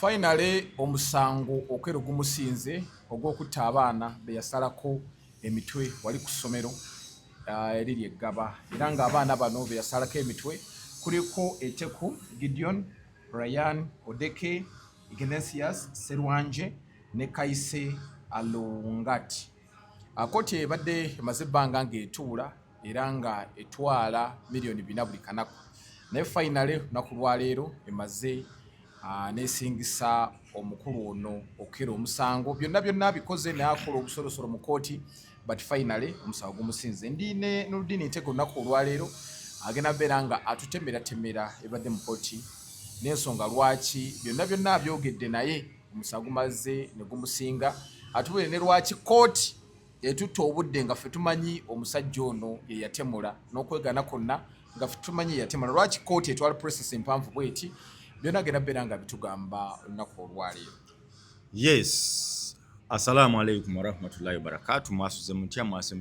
Finally omusango okwero gumusinze ogw'okutta abaana be yasalako emitwe wali ku ssomero eriri eggaba era ng'abaana bano be yasalako emitwe kuliko Eteku Gideon, Ryan Odeke, Ignatius Serwanje ne Kaise Alungati. Kkooti ebadde emaze ebbanga ng'etuula era nga etwala miliyoni 4 buli kanaku. Naye finally lunaku lwaleero emaze nesingisa omukulu ono okera omusango byonna bikoze n'akola obusolosolo mu kkooti but finally omusango gumusinze. Ndine Nurdin Ntego lunaku olwaleero agenda beera nga atutemera ebadde mu kkooti n'ensonga lwaki byonna byogedde naye omusango gumaze ne gumusinga atubule ne lwaki kkooti etutta obudde nga ffe tumanyi omusajja ono ye yatemula n'okwegana kwonna nga ffe tumanyi ye yatemula lwaki kkooti etwala process empanvu bweti byonna agenda beera nga bitugamba olunaku olwaleero. Yes, assalamu alaikum warahmatullahi wabarakatuh. Mwasuze mutya mwase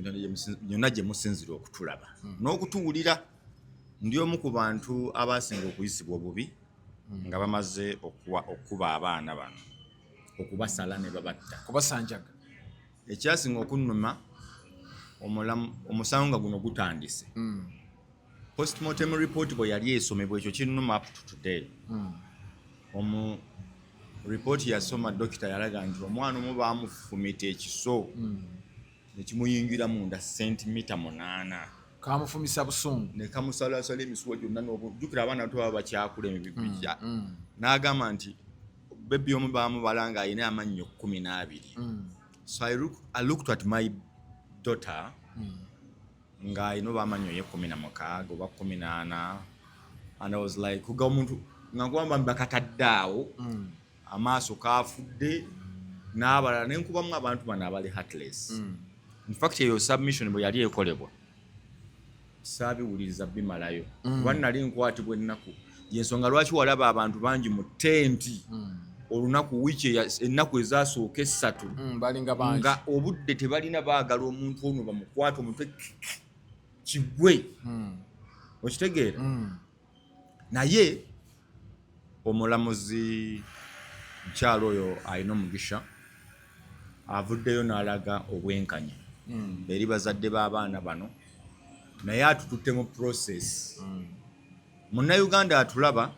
byonna gye musinzira okutulaba n'okutuwulira. Ndi omu ku bantu abasinga okuyisibwa obubi nga bamaze okuba abaana bano okubasala ne babatta kubasanjaga. Ekyasinga okunnuma omusango nga guno gutandise. Postmortem report bwe yali esomebwa ekyo kinnuma up to today. Report yasoma dokita yalaga nti omwana omu baamufumita ekiso ne kimuyingira munda sentimita 8. Kamufumisa busungu ne kamusalasala emisuwa gyonna n'obujjukira abaana bato baba bakyakula emibijja. N'agamba nti bebbi omu baamubala nga alina amannyo 12. So I looked at my daughter nga ino bamanyo ye 16 oba 18 and I was like kuga omuntu nga kwamba mbakataddaawo amaaso kafudde n'abalala nenkubamu abantu bano abali heartless. In fact eyo submission bwe yali ekolebwa saabiwuliriza bimalayo kuba nali nkwatibwa ennaku yensonga lwaki walaba abantu bangi mu tenti olunaku wiki ennaku ezasooka 3 balinga bangi nga obudde tebalina baagala omuntu ono bamukwata omutwe kigwe okitegeera. Naye omulamuzi mukyalo oyo alina omugisha avuddeyo n'alaga obwenkanya eri bazadde b'abaana bano naye atututte mu process. Munnayuganda atulaba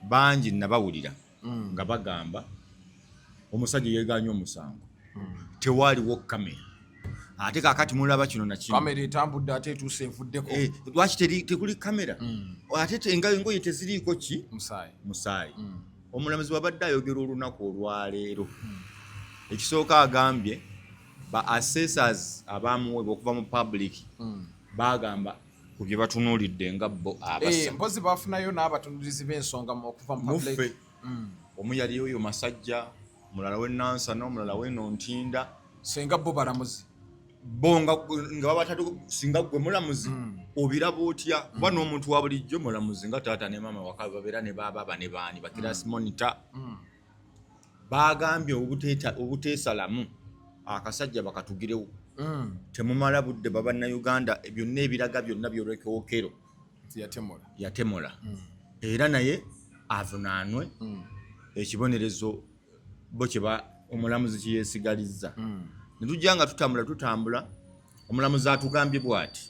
bangi nabawulira nga bagamba omusajja yeeganya omusango tewaaliwo kamera ate kaakati mulaba kino na kino kamera etambudde ate etuuse evuddeko lwaki tekuli kamera ate engoye teziriiko ki musaayi. Omulamuzi wabadde ayogera olunaku olwaleero ekisooka agambye ba assessors abamuwebwa okuva mu public bagamba ku bye batunuulidde nga bo abasa mpozi bafunayo n'abatunuulizi b'ensonga okuva mu public. Omu yali oyo Masajja, mulala we Nansana, omulala we Nontinda. Senga bo balamuzi bo nga babatatu singa gwe mulamuzi obiraba otya kuba n'omuntu wa bulijjo mulamuzi nga taata ne mama waka babeera ne baba ne baani bakirasi monitor bagambye obuteesalamu akasajja bakatugirewo temumala budde bannayuganda byonna ebiraga byonna byolwekookero yatemula era naye avunaanwe ekibonerezo bo kyeba omulamuzi kyeyesigalizza. Netujja nga tutambula omulamuzi atugambye bw'ati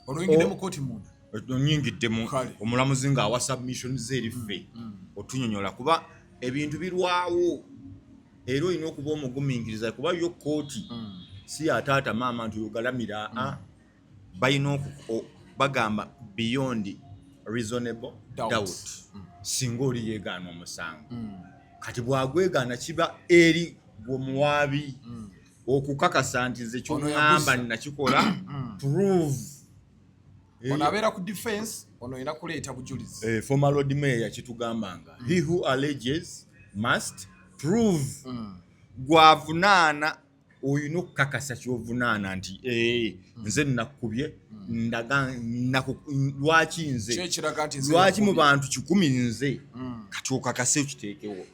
oluyingidde mu kkooti munda onyingiddemu omulamuzi ng'awa submission z'eriffe otunyonyola kuba ebintu birwawo era olina okuba omugumingiriza kuba yo kkooti si ya taata maama nti yogalamira balina bagamba beyond reasonable doubt singa oli yeegaana omusango kati bwagwegaana kiba eri gwomuwaabi okukakasa nti nze ky'oŋŋamba nakikola prove ono abeera ku defense ono olina kuleeta bujulizi. Former Lord Mayor yakitugambanga he who alleges must prove. Gwavunaana olina okukakasa ky'ovunaana nti nze nakubye ndaga lwaki nze lwaki mu bantu 10 nze kati okakase okiteekewo.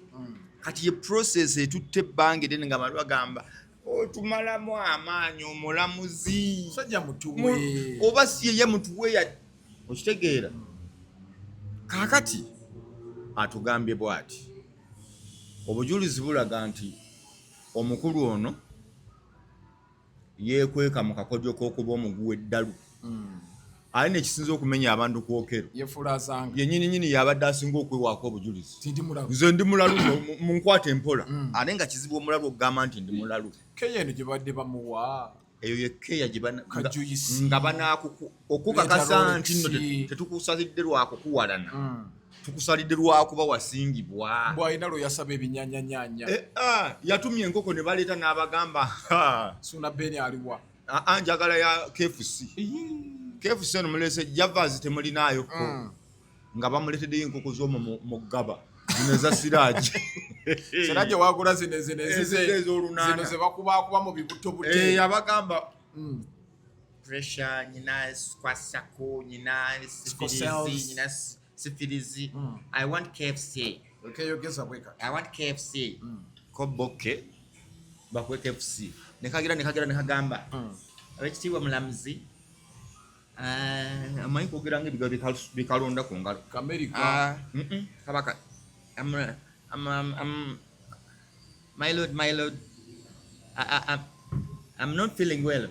Kati ye process etutte ebbanga ddene nga bali bagamba otumalamu amaanyi omulamuzi sajja mutuwe oba si ye mutuwe okitegeera. Kaakati atugambye bw'ati obujulizi bulaga nti omukulu ono yeekweka mu kakodyo k'okuba omuguwa eddalu ali nekisinza okumenya abantu ku Okero ye nyini yabadde asinga okwewaako obujulizi nze ndi mulalu munkwata empola ate nga kizibu omulalu okugamba nti ndi mulalu keya eno gye badde bamuwa eyo yekeya nga okukakasa nti nno tetukusalidde lwakukuwalana tukusalidde lwakuba wasingibwa bw'alina lwe yasaba ebinyanyanyanya yatumye enkoko ne baleeta n'abagamba suna beni aliwa njagala ya KFC eno mulese javas temulinaayo nga bamuleeteddeyo enkoko z'omwo mu ggaba zino eza siraaji siraaji wagula zino ze bakubakuba mu bibutobute abagamba pressure nyina kwasako nyina sifilizi nyina sifilizi I want KFC I want KFC ko boke bakwe KFC nekagira nekagamba abekitiibwa mulamuzi amanyi kwogera ng'ebigambo bikalonda ku ngalo America kabaka my lord I'm not feeling well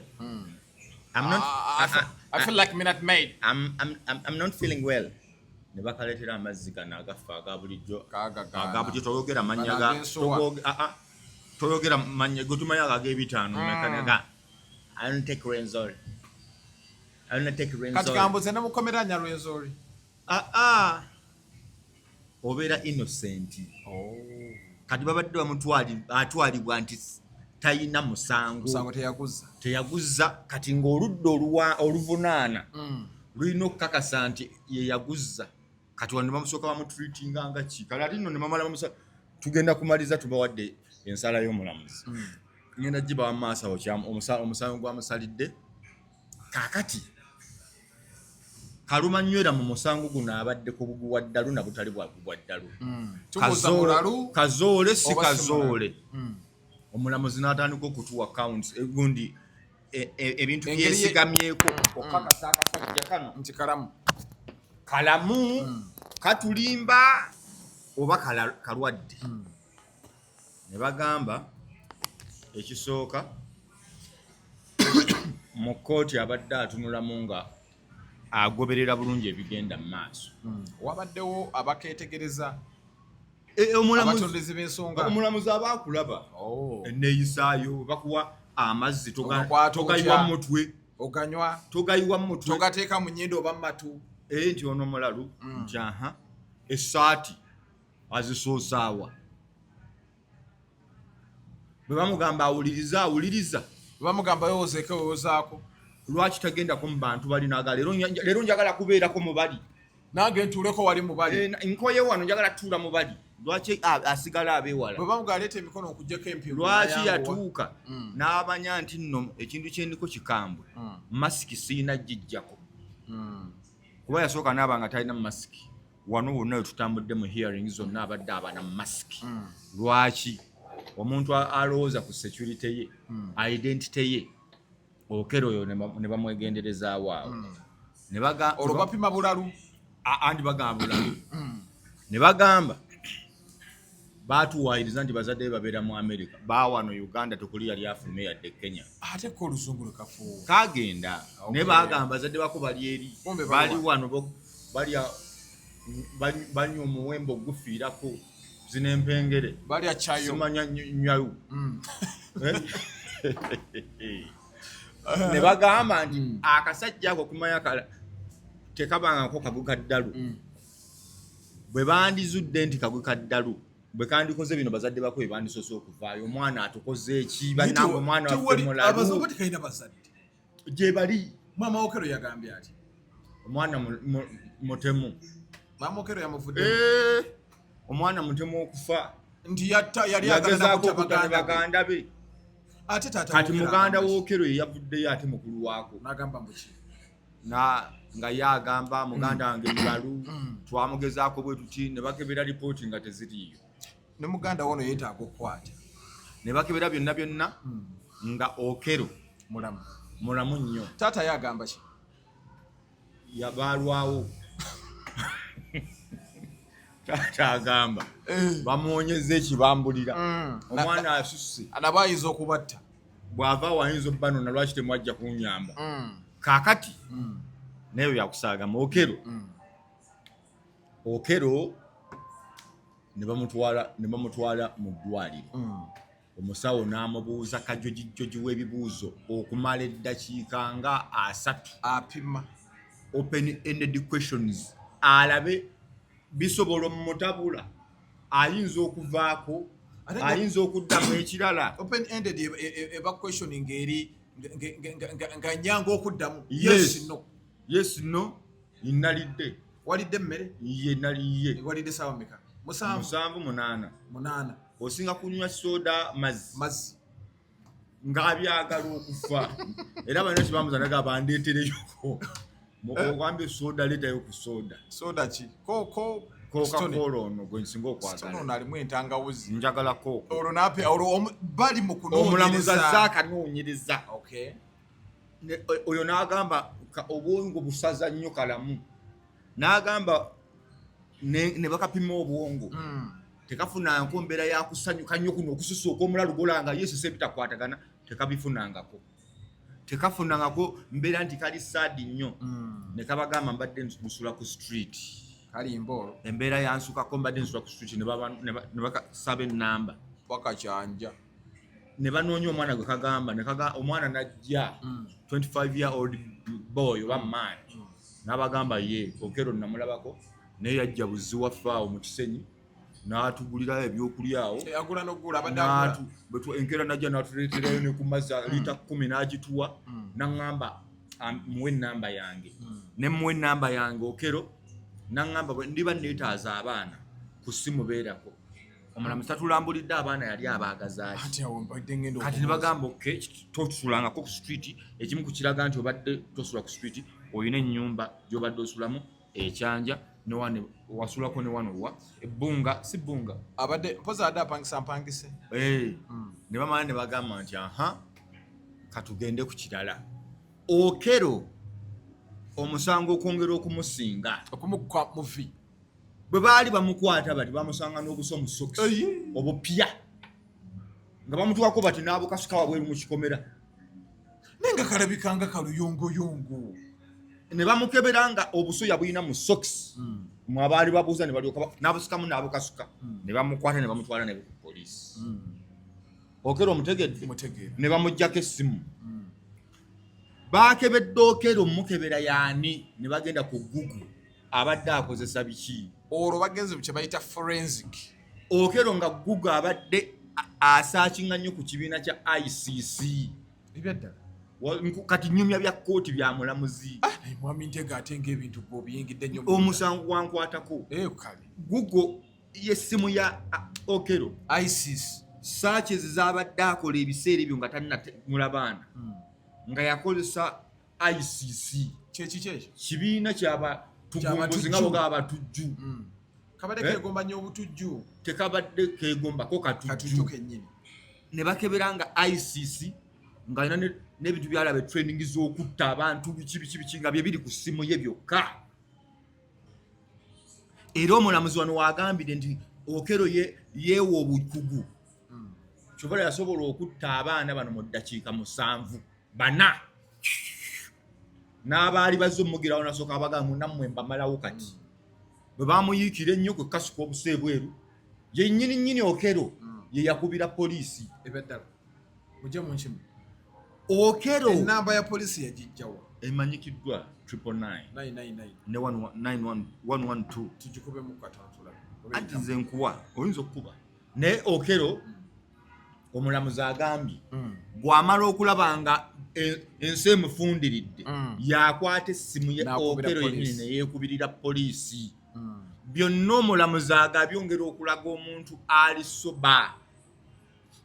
I feel like Minute Maid I'm not feeling well ne bakaleetera amazzi gano agafa aga bulijjo toyogera mannya toyogera mannya gotumanya ag'ebitaano mekanaga I don't take Renzori kati kambuze ne mukomeranya Rwenzori obeera innocent kati babadde atwalibwa nti tayina musango teyaguza kati ng'oludda oluvunaana lulina okukakasa nti ye yaguza kati wano ne bamusooka bamutreatinga nga ki kale ate nno ne bamala tugenda kumaliza tubawadde ensala y'omulamuzi ngenda gibawa mu maaso omusango gwamusalidde kaakati kaluma nywera mu musango guno abadde ku buguwa ddalu na butali bwa buguwa ddalu kazoole si kazoole omulamuzi n'atandika okutuwa accounts egundi ebintu byesigamyeko okukakasa akasajja kano nti kalamu katulimba oba kalwadde ne bagamba ekisooka mu kkooti abadde atunulamu nga agoberera bulungi ebigenda mu maaso wabaddewo abakeetegereza abatondezi b'ensonga omulamuzi aba akulaba enneeyisaayo bakuwa amazzi togayiwa mu mutwe oganywa togayiwa mu mutwe togateeka mu nnyindo oba mu matu nti ono mulalu nti essaati azisoosaawa bwe bamugamba awuliriza bwe bamugamba yowozeeko wewozaako lwaki tagendako mu bantu bali naga leero njagala kubeerako mu bali nange ntuuleko wali mu bali nkoye wano njagala tuula mu bali lwaki asigala abeewala bwe bamugamba aleeta emikono okuggyako empiro lwaki yatuuka n'abanya nti nno ekintu kyendiko kikambwe masiki siina gijjako kuba yasooka naaba nga talina masiki wano wonna wetutambudde mu hearing zonna abadde abana mu masiki lwaki omuntu alowooza ku security ye identity ye Okero oyo ne bamwegenderezaawo awo olwo bapima bulalu andi bagamba bulalu ne bagamba baatuwaayiriza nti bazadde be babeera mu America baawano Uganda tekuli yali afume yadde Kenya ate ko oluzungu lwekafuuwa kagenda naye bagamba bazadde bako bali eri bali wano banywa omuwembe ogufiirako zino empengere balya kyayo simanya nyayo ne bagamba nti akasajja ako kumanya tekabangako kagwe kaddalu bwe bandizudde nti kagwe kaddalu bwe kandikoze bino bazadde bako bandisoose okuvaayo omwana atukoze eki bannange omwana waffe mulalu gye bali Mama Okero yagambye ati omwana mutemu Mama Okero yamuvudde omwana mutemu okufa nti yali agenda baganda be ate tata kati muganda w'Okero yavuddeyo ate mukulu waako n'agamba mbuki nga yagamba muganda wange mulalu twamugezaako bwe tuti ne bakebera lipooti nga teziriiyo ne muganda wono yeetaaga okukwata ne bakebera byonna nga Okero mulamu nnyo taata yagamba ki yabaalwawo taata agamba bamuwonyeza ekibambulira omwana asusse anaba ayinza okubatta bw'ava wayinza obba nonna lwaki temwajja kunyamba kaakati naye byakusaagama okero ne bamutwala mu ddwaliro omusawo n'amubuuza kajojijjoji w'ebibuuzo okumala eddakiika nga 3 apima open-ended questions alabe bisobola omutabula ayinza okuvaako ayinza okuddamu ekirala open ended eba questioning eri nga nyanga okuddamu yes no inalidde walidde emmere ye naliye walidde sawa meka 7-8 osinga kunywa soda mazzi nga byagala okufa era bano kibamuzanaga bandeetereyoko okwambye soda leetayo ku soda ki Coca-Cola ono gwe nsinga okwagala ono alimu entangawuzi njagala Coca olwo nape olwo bali mu omulamuzi azakanoonyereza okay oyo n'agamba obwongo busaza nnyo kalamu n'agamba ne bakapima obwongo tekafunanko mbeera yakusanyuka nnyo kuno okususa okw'omulalu golanga yesu sebitakwatagana tekafunangako mbeera nti kali saadi nnyo ne kabagamba mbadde nsula ku street kalimbo embeera yansukako mbadde nsula ku street ne bakasaba ennamba wakakyanja ne banoonya omwana gwe kagamba omwana najja 25-year-old boy oba man n'abagamba ye okero namulabako naye yajja buzzi waffaawo mu kisenyi n'atugulirayo ebyokulyawo agula n'ogula enkeera najja n'atuleeterayo ne ku mazzi liita 10 n'agituwa n'aŋŋamba muwe ennamba yange ne muwe ennamba yange okero n'aŋŋamba ndiba neetaaza abaana ku ssimu beerako omulamuzi tatulambulidde abaana yali abaagazaaki kati ne bagamba oke tosulangako ku street ekimu ku kiraga nti obadde tosula ku street olina ennyumba gy'obadde osulamu ekyanja newane wasulako ne wano wa ebbunga si bbunga abadde mpoza adde apangise ne bamala ne bagamba nti katugende ku kirala okero omusango okwongera okumusinga okumukwa muvi bwe baali bamukwata bati bamusanga n'obuso mu sokisi obupya nga bamutuwako bati n'abukasuka wabweru mu kikomera naye nga kalabikanga kaluyongoyongo ne bamukebera nga obuso yabulina mu sokisi mwabaali babuuza ne balyoka n'abusukamu n'abukasuka ne bamukwata ne bamutwala ne ku poliisi okero omutegedde ne bamuggyako essimu baakebedde okero mukebera yaani ne bagenda ku Google abadde akozesa biki olwo bagenze kye bayita forensic okero nga Google abadde asaakinga nnyo ku kibiina kya ICC ebyaddala kati nnyumya bya kkooti bya mulamuzi mwami ntega ate ng'ebintu bw'obiyingidde nnyo omusango wankwatako kale Google y'essimu ya okero ICC searches z'abadde akola ebiseera ebyo nga tanamula baana nga yakozesa ICC kyekiki ekyo kibiina ky'abatugombozi nga bwogaba batujju kabadde keegomba nnyo obutujju tekabadde keegombako katujju kennyini ne bakebera nga ICC nga alina n'ebintu byalaba training z'okutta abantu biki nga bye biri ku ssimu ye byokka era omulamuzi wano wagambire nti okero yeewa obukugu kyobala yasobola okutta abaana bano mu ddakiika 7 bana n'abaali bazze omugirawo nasooka abagamba nammwe mbamalawo kati bwe bamuyiikira ennyo kwe kasuka obuseebweru ye nnyini okero ye yakubira poliisi ebeddala mujje mu nkimu okero enamba ya poliisi yagijjawa emanyikiddwa 999 ne 112 tugikube mu katantula anti nze nkuwa oyinza okukuba naye okero omulamuzi agambye bw'amala okulaba nga ensi emufundiridde yakwata essimu ye okero yennyini ne yeekubirira poliisi byonna omulamuzi agabyongera okulaga omuntu ali soba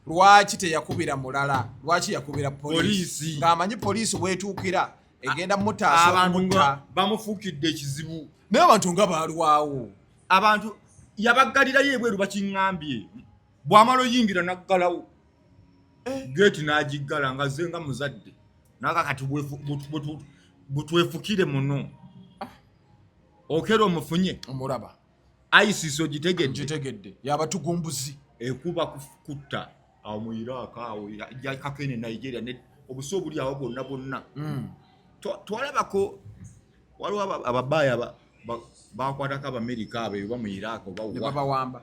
lwaki teyakubira mulala lwaki yakubira poliisi ng'amanyi poliisi bwetuukira egenda mutaasa abantu bamufuukidde ekizibu naye abantu nga baalwawo abantu yabaggalirayo ebweru bakiŋŋambye bw'amala oyingira naggalawo geeti n'agiggala nga ze nga muzadde naga kati butwefukire muno okero omufunye omulaba ISIS ogitegedde ngitegedde yabatugumbuzi ekuba kutta awo mu Iraq awo yakakene Nigeria ne obuso buli awo bonna twalabako waliwo ababaaya bakwatako Abamerika abo ba mu Iraq ne babawamba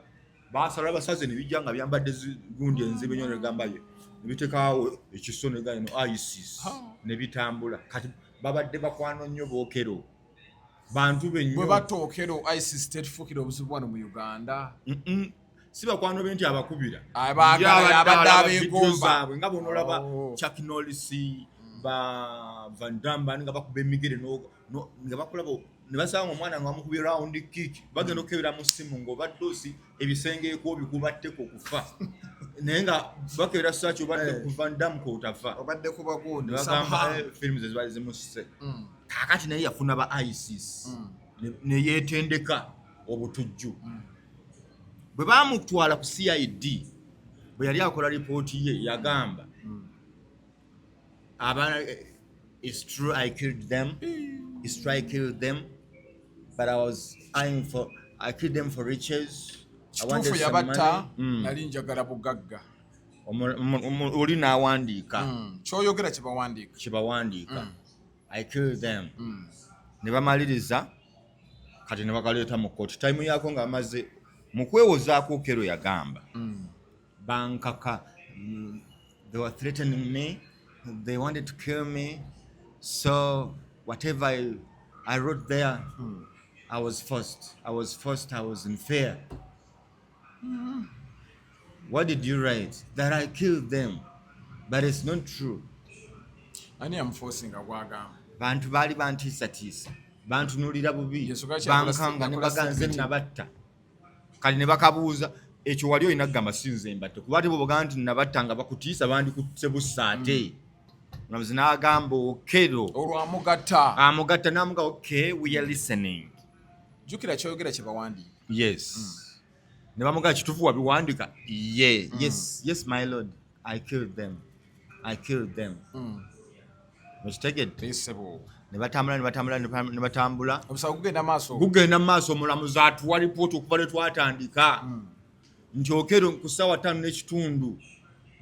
basala basaze ne bijja nga byambadde gundi enzibe nnyo ne gambayo ne bitekaawo ekiso ne gano ISIS ne bitambula kati babadde bakwano nnyo bookero bantu benyo bwe batookero ISIS tetufuukira obuzibu wano mu Uganda si bakwano be nti abakubira abadde ab'engomba nga bonolaba Chuck Norris ba Van Damme nga bakuba emigere nga bakulaba ne basanga omwana ng'amukubye round kick bagenda okukebera mu ssimu ng'obadde ebisengeeko bikubatteko kufa naye nga bakebera saaki obadde ku Van Damme k'otafa obadde ku bagundi bagamba films ezibaali zimusse kaakati naye yafuna ba ISIS ne yeetendeka obutujju bwe baamutwala ku CID bwe yali akola lipooti ye yagamba it's true I killed them it's true I killed them but I killed them for riches kituufu yabatta nali njagala bugagga oli n'awandiika kyoyogera kibawandiika I killed them ne bamaliriza kati ne bakaleeta mu kooti time yaako ng'amaze mu kwewozaako Okello yagamba bankaka they were threatening me they wanted to kill me so whatever I wrote there I was forced I was in fear what did you write that I killed them but it's not true ani amforcing agwagamba bantu baali bantiisatiisa bantunuulira bubi Yesu Kristo bankanga ne baganze nabatta kali ne bakabuuza ekyo wali olina kugamba sinze mbatte kuba ate bw'obagamba nti nabatta nga bakutiisa bandikutte busa ate Mulamuzi n'agamba Okello amugatta n'amuga okay we are listening jjukira kyogera kye bawandiika yes ne bamugaa kituufu wabiwandika yes my lord I killed them mukitegedde ne batambula obusawo gugenda mu maaso omulamuzi atuwa lipooti okuva lwe twatandika nti Okello ku ssaawa 5:30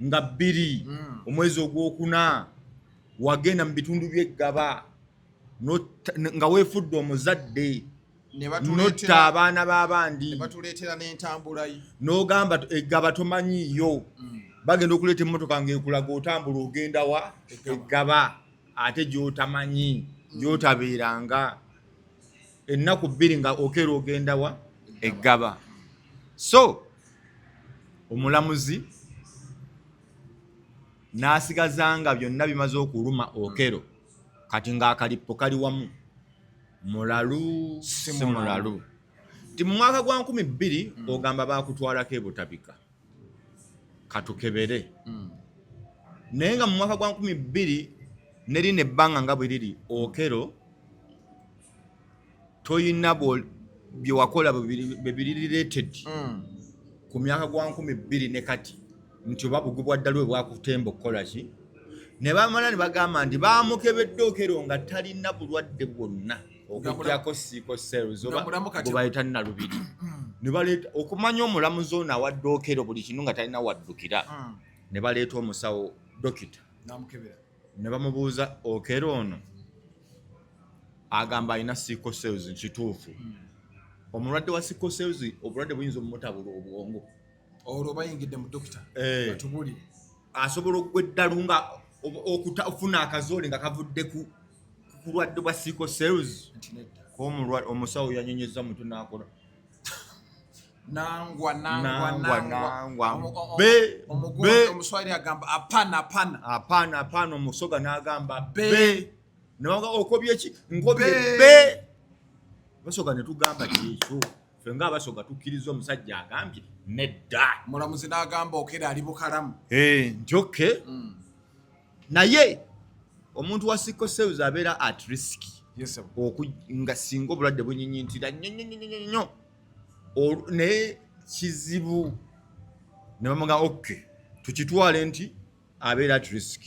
nga 2 omwezi ogwokuna wagenda mu bitundu by'eggaba nga weefudde omuzadde notta abaana b'abandi batuleetera n'entambula n'ogamba eggaba tomanyiiyo bagenda okuleeta emmotoka ng'ekulaga otambula ogenda wa eggaba ate gy'otamanyi gy'otabeeranga ennaku 2 nga Okello ogenda wa eggaba so omulamuzi n'asigazanga byonna bimaze okuluma Okello kati ng'akalippo kali wamu mulalu si mulalu ti mu mwaka gwa 2000 ogamba baakutwalako ebutabika katukebere naye nga mu mwaka gwa 2000 nerina ebbanga nga bwe riri Okello toyina bye wakola bwe biri related ku myaka gwa 2000 ne kati nti oba bugubwa ddala bwe bwakutemba okukola ki ne bamala ne bagamba nti baamukebedde Okello nga talina bulwadde bwonna okujjako siiko cells oba bwe bayita nnalubiri ne baleeta okumanya omulamuzi ono awadde Okello buli kintu nga talina waddukira ne baleeta omusawo dokita ne bamubuuza Okello ono agamba alina siiko cells nkituufu omulwadde wa siiko cells obulwadde buyinza omumutabula obwongo olwo bayingidde mu dokita batubuli asobola okugwa eddalu nga okufuna akazoole nga kavudde ku kulwadde bwa siiko cells omusawo yanyenyeza mutwe n'akola nangwa omuswahili agamba apana omusoga n'agamba be nawaga okobye ki nkobye be basoga ne tugamba kyekyo ffe ng'abasoga tukkiriza omusajja agambye nedda mulamuzi n'agamba Okello ali bukalamu nti oke naye omuntu wa siiko cells abeera at risk nga singa obulwadde bunyinyintira nnyo naye kizibu ne bamuga oke tukitwale nti abeera at risk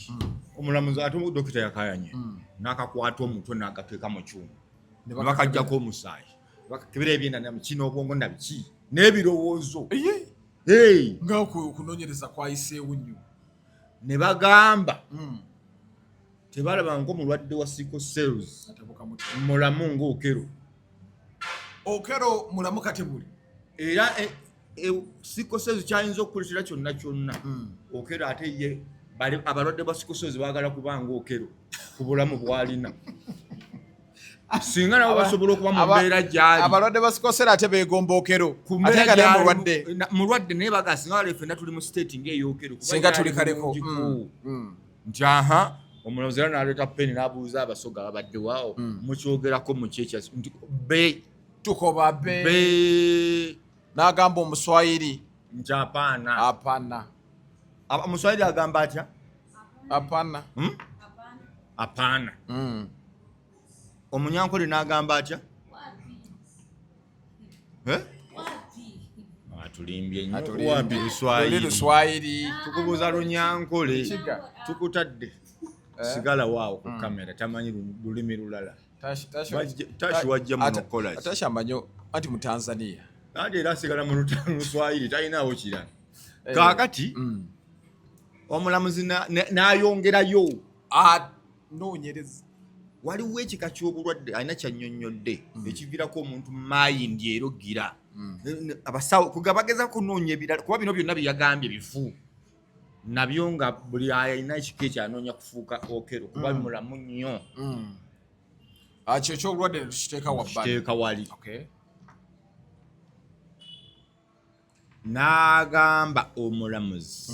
omulamuzi ate dokita yakayanye n'akakwata omutwe n'agateeka mu kyuma ne bakaggyako omusaayi bakakebera ebyenda kino obwongo nabiki n'ebirowoozo nga kunoonyereza kwayiseewo nnyo ne bagamba tebalaba nko mulwadde wa sickle cells mulamu ng'Okero mulamu kati buli era sickle cells kyayinza okukuletera kyonna Okero ate ye abalwadde ba sickle cells baagala kuba ng'Okero ku bulamu bw'alina singa nabo basobola okuba mu mbeera gyali abalwadde ba sickle cells ate beegomba Okero ate nga naye mulwadde naye baga singa wale ffenna tuli mu state ng'ey'Okero singa tuli kaleko nti omulamuzi era n'aleeta peni n'abuuza abasoga babadde waawo mukyogerako mu kyekya nti tukoba n'agamba omuswayiri nti apaana omuswayiri agamba atya apaana omunyankole n'agamba atya atulimbye nnyo wapi luswayiri tukubuuza lunyankole tukutadde sigala waawo ku kamera tamanyi lulimi lulala tashi wajja munokola tashi amanyo anti mu Tanzania ate era asigala mu luswayiri talinawo kirala kaakati omulamuzi n'ayongerayo noonyereza waliwo ekika ky'obulwadde alina kyannyonnyodde ekiviirako omuntu mayindi erogira abasawo kugabageza kunoonya ebirala kuba bino byonna byeyagambye bifu nabyo nga buli alina ekika ekyanoonya kufuuka Okero kuba mulamu nnyo kyo ky'obulwadde netukiteeka kiteeka wali n'agamba omulamuzi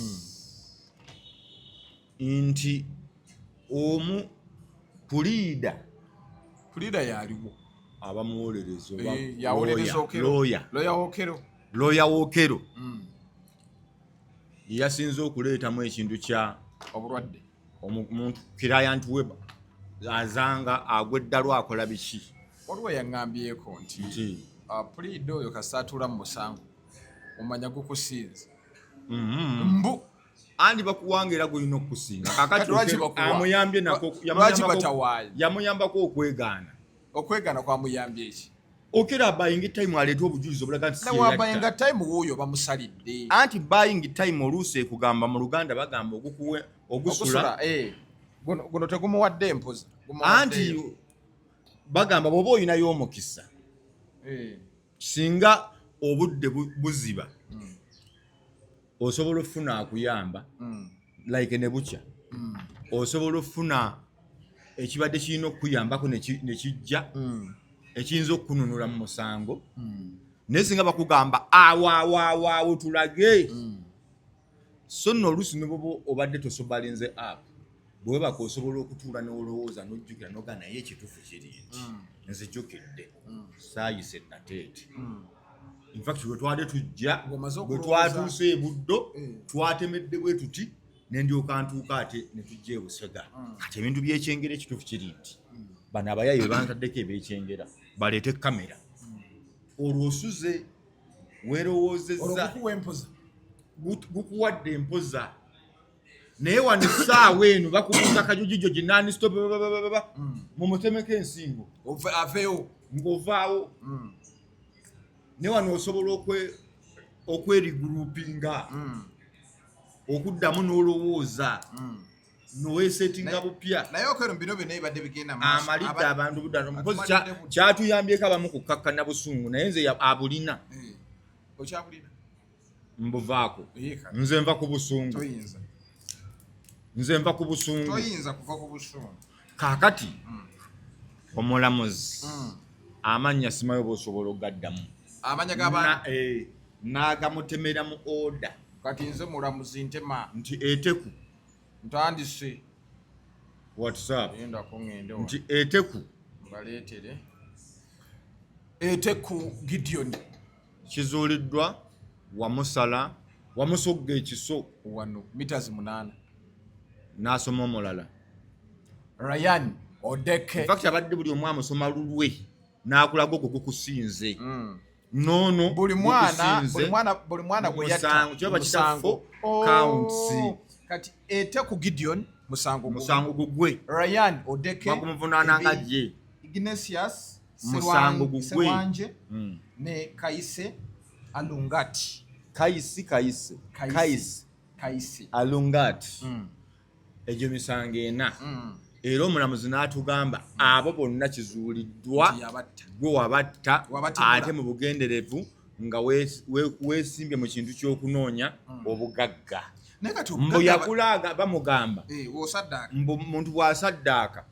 nti puliida yaliwo abamuwolereza looya Okero yasinze okuleetamu ekintu kya obulwadde omuntu client we azanga agweddalo akola biki waliwo yaŋŋambyeko nti puliida oyo kasaatuula mu musango omanya gukusinze mbu andi bakuwanga era gulina okusinga kakati amuyambye nako yamuyambako okwegaana kwamuyambye eki Okero buying time aleeta obujulizi obulaga nti buying time wuuyo bamusalidde anti buying time oluusi ekugamba mu Luganda bagamba ogusula guno tegumuwadde empoza anti bagamba bw'oba oyinayo omukisa singa obudde buziba osobola okufuna akuyamba like ne bukya osobola okufuna ekibadde kirina okukuyambako ne kijja ekiyinza okukununula mu musango naye singa bakugamba awo tulage so nno oluusi ne bwoba obadde tosobalinze app bwebaka osobola okutuula n'olowooza n'ojjukira noga naye ekituufu kiri nti nzijjukidde saayise nateete infact bwe twali tujja bwe twatuuse ebuddo twatemedde bwe tuti nendyoka ntuuka ate ne tujja ebusega kati ebintu byekyengera ekituufu kiri nti bano abayayi bantadeko ebyekyengera baleete kamera olwo osuze weerowoozezza gukuwadde empoza naye wano essaawa eno bakubuuza kajujijo ginaani stop mumutemeko ensingo aveewo ng'ovaawo ne wano osobola okwerigurupinga okuddamu n'olowooza noweesetinga bupya naye Okero bino byonna ebadde bigenda amalidde abantu buddano mpozi kyatuyambyeko abamu kukakkana busungu naye nze abulina okyabulina mbuvaako nze nva ku busungu toyinza kuva ku busungu kaakati omulamuzi amannya simayo bw'osobola ogaddamu amanya g'abantu n'agamutemera mu oda kati nze mulamuzi ntema nti eteku ntandise whatsapp yenda kungende nti eteku baleetere eteku Gideon kizuuliddwa wamusogga ekiso wano meters 8 n'asoma omulala Ryan Odeke infact abadde buli omu amusoma lulwe n'akulaga ogwo gukusinze nono buli mwana gwe yatta musango counts kati eteku Gideon musango gugwe Ryan Odeke bagumuvunaananga gye Ignatius musango gugwe Sewanje ne Kayise Alungati. Kayise Alungati egyo misango ena era omulamuzi n'atugamba abo bonna kizuuliddwa gwe wabatta ate mu bugenderevu nga weesimbye mu kintu ky'okunoonya obugagga mbu yakulaaga bamugamba mbu muntu bw'asaddaaka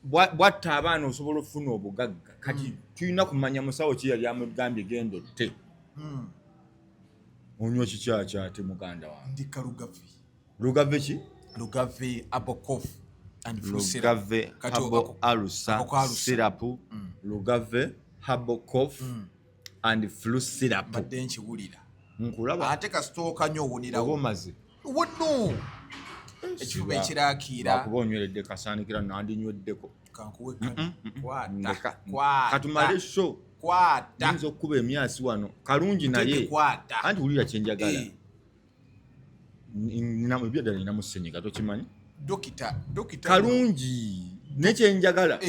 bwatta abaana osobola okufuna obugagga kati tulina kumanya musawo ki yali amugambye genda otte onywa kikyaki ate muganda wange ndika Lugave ki Lugave Abokof and Lugave Habo Alusa syrup Lugave Habo Cough and flu syrup badde nkiwulira nkulaba ate kasitooka nnyo owulirawo obumazi wonno ekiruba ekirakiira kuba onyweredde kasaanikira nandinyweddeko kankuwe katumale sho kwata nzo okuba emyasi wano kalungi naye anti wulira kyenjagala ebyaddala ninamu ssenyiga tokimanyi dokita kalungi nekyenjagala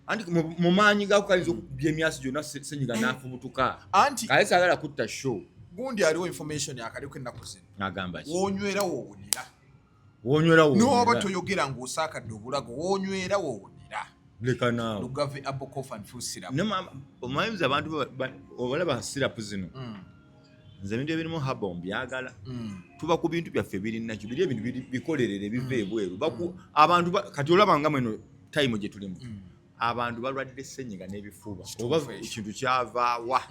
anti mu maanyi gako kayinza okukubya emyasi gyonna ssenyiga n'afubutuka anti kaye saagala kutta show gundi aliwo information akaliko ennaku zino agamba ki woonywera woowunira noba toyogera ng'osaakadde obulago woonywera woowunira leka naawe Lugave Abokof and flu syrup omanyiza abantu obalaba sirapu zino nze ebintu ebirimu haba mbyagala tuba ku bintu byaffe birinakyo biri ebintu bikolerere biva ebweru abantu kati olaba nga mweno time gye tulimu abantu balwadde ssenyiga n'ebifuba oba ekintu kyavaawa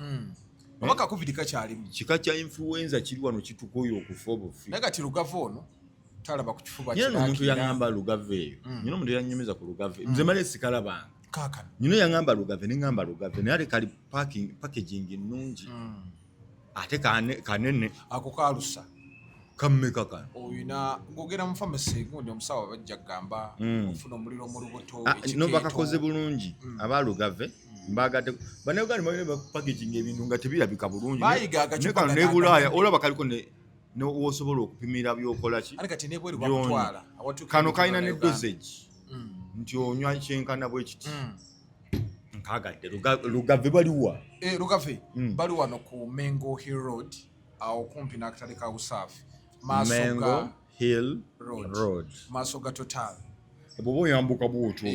obaka covid kakyalimu kika kya influenza kiri wano kitukoyo okufa obufi naye kati Lugave ono talaba ku kifuba nyina omuntu yangamba Lugave eyo nyina omuntu yanyumiza ku Lugave nze male sikalabanga kaakano nyina yangamba Lugave nengamba Lugave naye ate kali packaging nnungi ate kanene ako kalusa kammeka kano oyina ng'ogera mu famasi gundi omusawo bajja kugamba ofuna omuliro mu lubuto no bakakoze bulungi aba Lugave mbagadde bannayuganda balina packaging ebintu nga tebirabika bulungi nekano ne Bulaaya olaba kaliko ne wosobola okupimira byokola ki kano kalina ne dosage nti onywa kyenkana bwe kiti nkagadde Lugave baliwa Lugave bali wano ku Mengo Hill Road awo kumpi n'akatale ka Usaafi Mengo Hill Road maaso ga Total bw'oba oyambuka bwotyo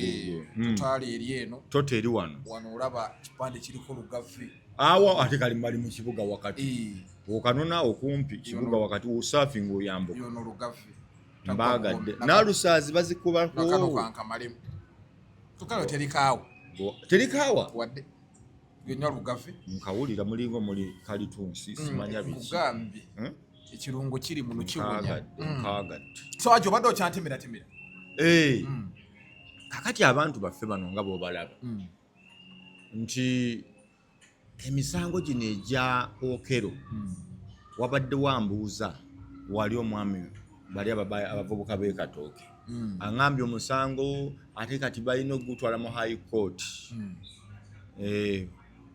Total eri eno toto eri wano olaba kipande kiriko Lugave awo ate kali mali mu kibuga wakati okanona okumpi kibuga wakati Usaafi ng'oyambuka yono Lugave mbagadde n'alusaazi bazikubako nakano kankamalemu tukalo terikaawa wadde byonna Lugave nkawulira mulingo muli kalitunsi simanya biki kugambye ekirungo kiri muno kiwonya nkagadde so ajo badde okyantemera kakati abantu baffe bano nga bw'obalaba nti emisango gino egya okero wabadde wambuuza wali omwami bali abavubuka b'e Katooke aŋambye omusango ate kati balina okugutwala mu high court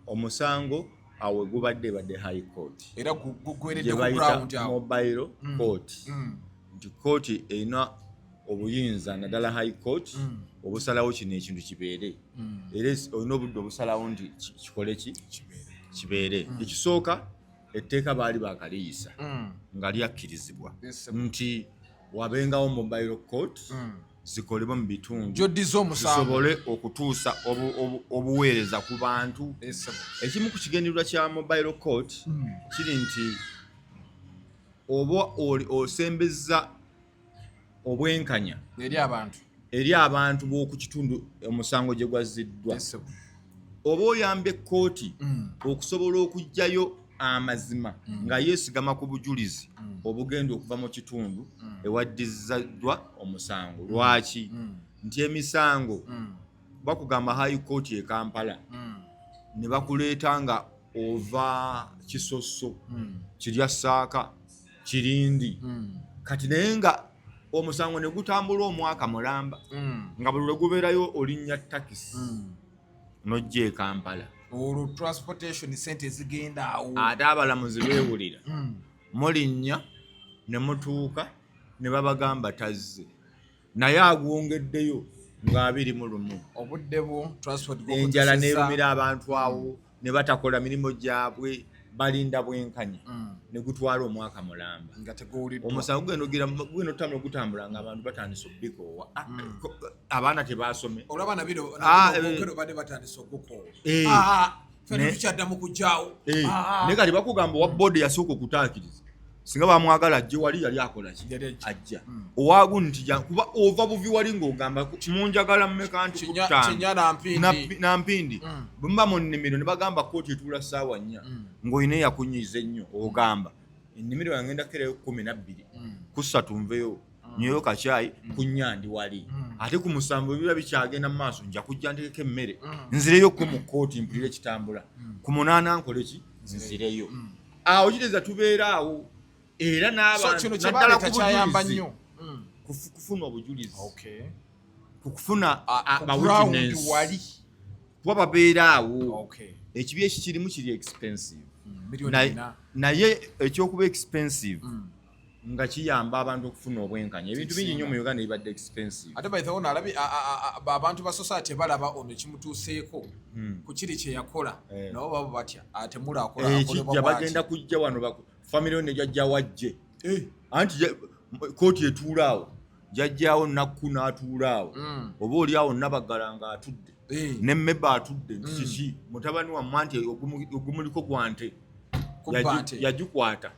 omusango awe gubadde badde high court era gugweredde ku ground awo mobile court nti court erina obuyinza naddala high court obusalawo kino ekintu kibeere era olina obudde obusalawo nti kikole ki kibeere ekisooka etteeka baali bakaliyisa nga lyakkirizibwa nti wabengawo mobile court zikolebwa mu bitundu gyoddiza omusango zisobole okutuusa obuweereza ku bantu ekimu ku kigendererwa kya mobile court kiri nti oba osembeza obwenkanya eri abantu b'oku kitundu omusango gye gwaziddwa oba oyambye kooti okusobola okuggyayo amazima nga yeesigama ku bujulizi obugenda okuva mu kitundu ewaddiziddwa omusango lwaki nti emisango bakugamba high court e Kampala ne bakuleeta nga ova Kisoso kirya Ssaaka Kirindi kati naye nga omusango ne gutambula omwaka mulamba nga buli lwe gubeerayo olinnya takisi n'ojja e Kampala olwo transportation center zigenda awo ate abalamuzi beewulira mulinnya ne mutuuka ne babagamba tazze naye agwongeddeyo nga 21 obudde bwo transport enjala neerumira abantu awo ne batakola mirimu gyabwe balinda bwenkanya ne gutwala omwaka mulamba nga teguwuliddwa omusango gweno tamula gutambula nga abantu batandise obbikoowa abaana tebasome olw'abaana bino okero badde batandise okukoowa fene tukyaddamu kujjaawo naye kati bakugamba owa boodi yasooka okutaakiriza singa bamwagala ajje wali yali akola ki ajja owaagu nti kuba ova buvi wali ng'ogamba munjagala mmeka nti nampindi bwe muba mu nnimiro ne bagamba kooti etuula ssaawa 4 ng'olina eyakunyiiza ennyo ogamba ennimiro yangenda kerayo 12 ku 3 nveyo nyeyo kacaayi ku nnyandi wali ate ku 7 ebiba bikyagenda mu maaso nja kujja ntegeko emmere nzireyo ko mu kooti mpulire kitambula ku 8 nkole ki nzireyo awo kitegeeza tubeera awo era n'abantu naddala ku kufuna obujulizi kufuna abawitness kuba babeera awo ekibi ekikirimu kiri expensive naye ekyokuba expensive nga kiyamba abantu okufuna obwenkanya ebintu bingi nnyo mu Uganda ebibadde expensive ate by the way nalabi abantu ba society balaba ono kimutuuseeko ku kiri kye yakola nabo babo batya ate mulakola ekijja bagenda kujja wano family ne jajja wajje anti kooti etuulaawo jajjaawo nakku n'atuulaawo oba oli awo nabagala nga atudde ne mmeba atudde nti kiki mutabani wammwe anti ogumuliko gwante yagikwata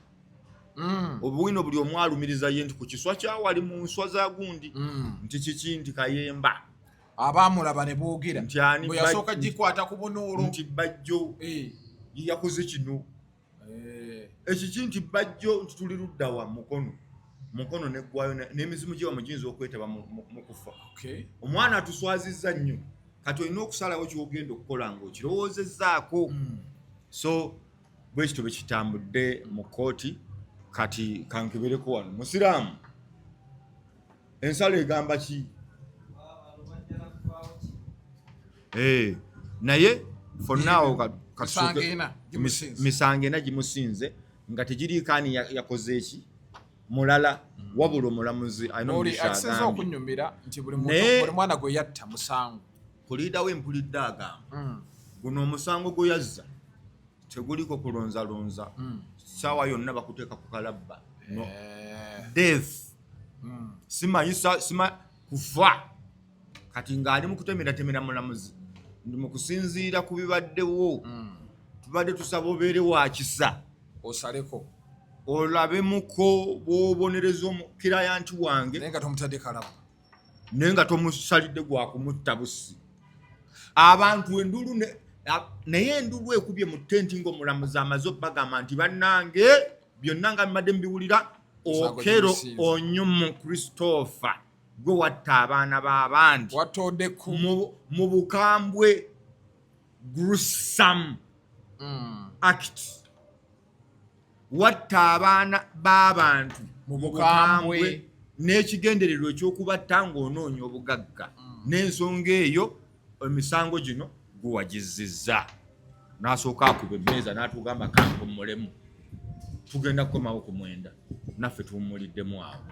obwino buli omu alumiriza ye nti ku kiswa kyawali mu nswa za gundi nti kiki nti kayemba abaamulaba ne boogera bwe yasooka gikwata ku bunoolo nti bajjo yakoze kino ekiki nti bajjo nti tuli ludda wa mukono neggwayo n'emizimu gye bamuyinza okwetaba mu kufa omwana atuswazizza nnyo kati olina okusalawo kyogenda okukola ng'okirowoozezzaako so bwe kityo bwe kitambudde mu kooti kati kankebereko wano musiraamu ensalo egamba ki naye fonnaawo misango ena gimusinze nga tegiriikaani yakoze eki mulala wabula omulamuzi alina okunyumira nti buli mwana gwe yatta musango kuliidawo empulidde agamba guno omusango gwe yazza teguliko kulonzalonza saawa yonna bakuteeka ku kalabba death simanyi kufa kati ng'ali mu kutemeratemera mulamuzi ndi mu kusinziira ku bibaddewo tubadde tusaba obeere wa kisa osaleko olabemuko bw'obonereza omukirayanti wange naye nga tomutadde kalabba naye nga tomusalidde gwa kumutta busi abantu endulu naye endulu ekubye mu ttenti ng'omulamuzi amaze obbagamba nti bannange byonna nga bimadde mubiwulira okero onyumu Christopher gwe watta abaana b'abandi mu bukambwe gruesome act watta abaana b'abantu mu bukambwe n'ekigendererwa ekyokubatta ng'onoonya obugagga n'ensonga eyo emisango gino guwagizizza n'asooka akuba emmeeza n'atugamba kankommolemu tugenda kukomawo ku 9 naffe tuwumuliddemu awo